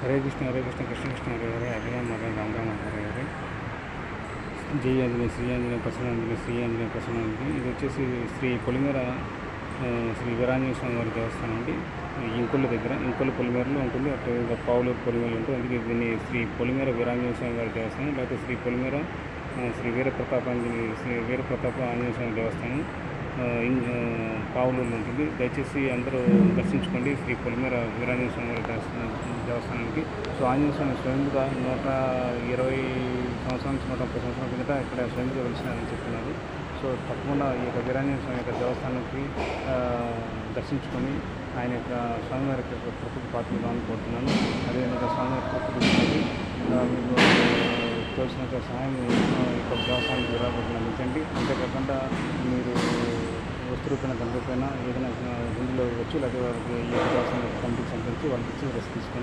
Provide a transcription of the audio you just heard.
హరే కృష్ణ హరే కృష్ణ కృష్ణ కృష్ణ హరే హరే హరే రామ హరే రామ రామ హరే హరే. జై ఆంజనేయ శ్రీ ఆంజనేయ ప్రసన్నాంజనేయ శ్రీ ఆంజనేయ ప్రసన్నాంజనేయ. ఇది వచ్చేసి శ్రీ పొలిమేర శ్రీ వీరాంజనేయ స్వామి వారి దేవస్థానం అండి. ఇంకొల్లు దగ్గర ఇంకొల్లు పొలిమేరలో ఉంటుంది. అటు పావులూరు పొలిమేరలో ఉంటుంది. అందుకే దీన్ని శ్రీ పొలిమేర వీరాంజనేయ స్వామి వారి దేవస్థానం, లేకపోతే శ్రీ పొలిమేర శ్రీ వీరప్రతాప ఆంజనేయ స్వామి దేవస్థానం పావులూరులో ఉంటుంది. దయచేసి అందరూ దర్శించుకోండి శ్రీ పొలిమేర వీరాంజనేయ స్వామి వారి దేవస్థానానికి. సో ఆంజనేయ స్వామి స్వయంగా 120 సంవత్సరాల నుంచి 130 సంవత్సరాల కిందట ఇక్కడ స్వయంగా వెలిసినారని చెప్తున్నారు. సో తప్పకుండా ఈ యొక్క వీరాంజనేయ స్వామి యొక్క దేవస్థానానికి దర్శించుకొని ఆయన యొక్క స్వామివారి యొక్క కృపకు పాత్రలు కోరుతున్నాను. అదేవిధంగా స్వామివారి కృపకు మీకు తోచినంత సహాయం ఈ యొక్క దేవస్థానానికి విరాళపడుతున్న అందించండి. అంతేకాకుండా మీరు వస్తు రూపాయన ధన రూపాయన ఏదైనా గుండెలో ఇవ్వచ్చు, లేకపోతే వారికి ఈ యొక్క దేవస్థానం కమిటీకి సంబంధించి వాళ్ళకి ఇచ్చి రెస్ట్ తీసుకోండి.